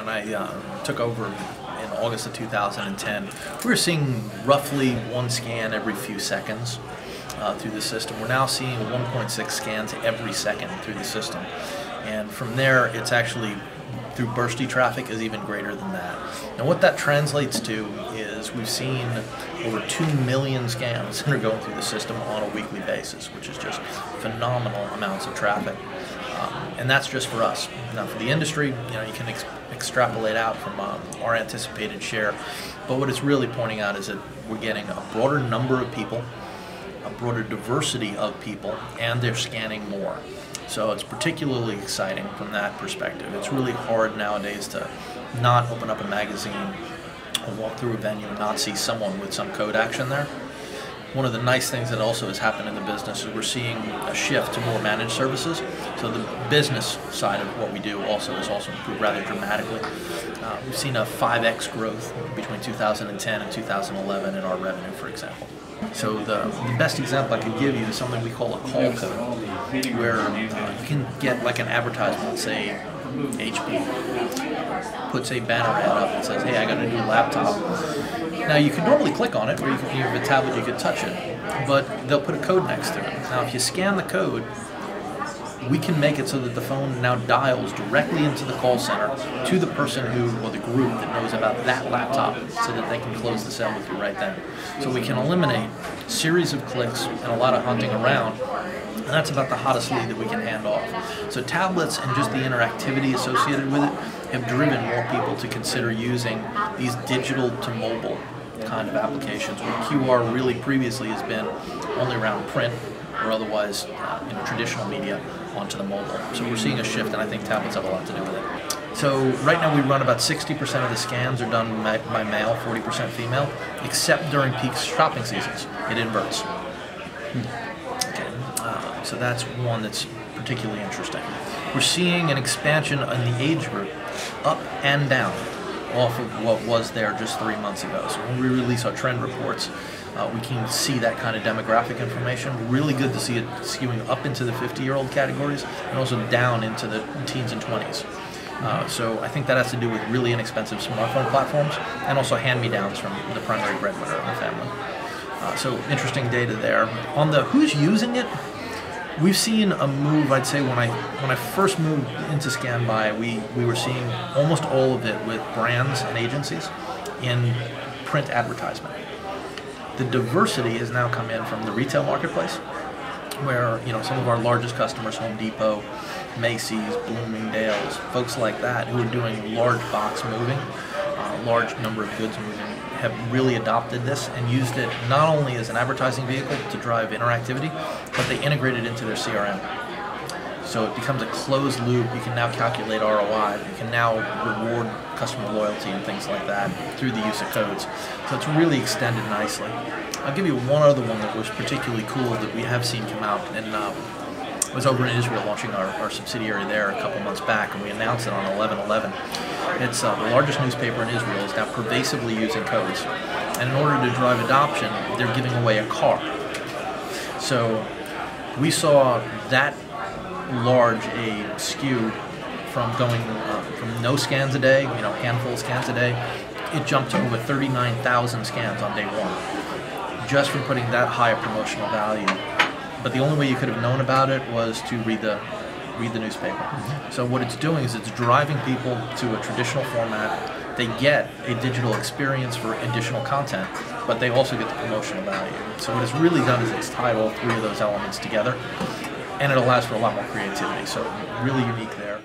when I took over in August of 2010, we were seeing roughly one scan every few seconds through the system. We're now seeing 1.6 scans every second through the system. And from there, it's actually through bursty traffic is even greater than that. And what that translates to is we've seen over 2 million scans that are going through the system on a weekly basis, which is just phenomenal amounts of traffic. And that's just for us. Now for the industry, you can extrapolate out from our anticipated share, but what it's really pointing out is that we're getting a broader number of people, a broader diversity of people, and they're scanning more. So it's particularly exciting from that perspective. It's really hard nowadays to not open up a magazine or walk through a venue and not see someone with some code action there. One of the nice things that also has happened in the business is we're seeing a shift to more managed services. So the business side of what we do has also improved rather dramatically. We've seen a 5x growth between 2010 and 2011 in our revenue, for example. So the best example I could give you is something we call a call code, where you can get like an advertisement, say HP puts a banner ad up and says, hey, I got a new laptop. Now you can normally click on it, or you have a tablet, you could touch it, but they'll put a code next to it. Now if you scan the code, we can make it so that the phone now dials directly into the call center to the person or the group that knows about that laptop, so that they can close the sale with you right then. So we can eliminate a series of clicks and a lot of hunting around, and that's about the hottest lead that we can hand off. So tablets and just the interactivity associated with it have driven more people to consider using these digital to mobile kind of applications, where QR really previously has been only around print or otherwise traditional media onto the mobile. So we're seeing a shift, and I think tablets have a lot to do with it. So right now we run about 60% of the scans are done by male, 40% female, except during peak shopping seasons. It inverts. Okay. So that's one that's particularly interesting. We're seeing an expansion in the age group, up and down, off of what was there just 3 months ago. So when we release our trend reports, we can see that kind of demographic information. Really good to see it skewing up into the 50-year-old categories and also down into the teens and 20s. So I think that has to do with really inexpensive smartphone platforms and also hand-me-downs from the primary breadwinner in the family. So interesting data there. On the who's using it, we've seen a move. I'd say when I first moved into ScanBuy, we were seeing almost all of it with brands and agencies in print advertisement. The diversity has now come in from the retail marketplace, where some of our largest customers, Home Depot, Macy's, Bloomingdale's, folks like that who are doing large box moving, large number of goods moving, have really adopted this and used it not only as an advertising vehicle to drive interactivity, but they integrate it into their CRM. So it becomes a closed loop. You can now calculate ROI. You can now reward customer loyalty and things like that through the use of codes. So it's really extended nicely. I'll give you one other one that was particularly cool that we have seen come out, and was over in Israel launching our subsidiary there a couple months back, and we announced it on 11/11. It's the largest newspaper in Israel is now pervasively using codes, and in order to drive adoption, they're giving away a car. So we saw that large a skew from going from no scans a day, handful of scans a day. It jumped to over 39,000 scans on day one, just from putting that high a promotional value. But the only way you could have known about it was to read the newspaper. So what it's doing is it's driving people to a traditional format. They get a digital experience for additional content, but they also get the promotional value. So what it's really done is it's tied all three of those elements together, and it allows for a lot more creativity. So really unique there.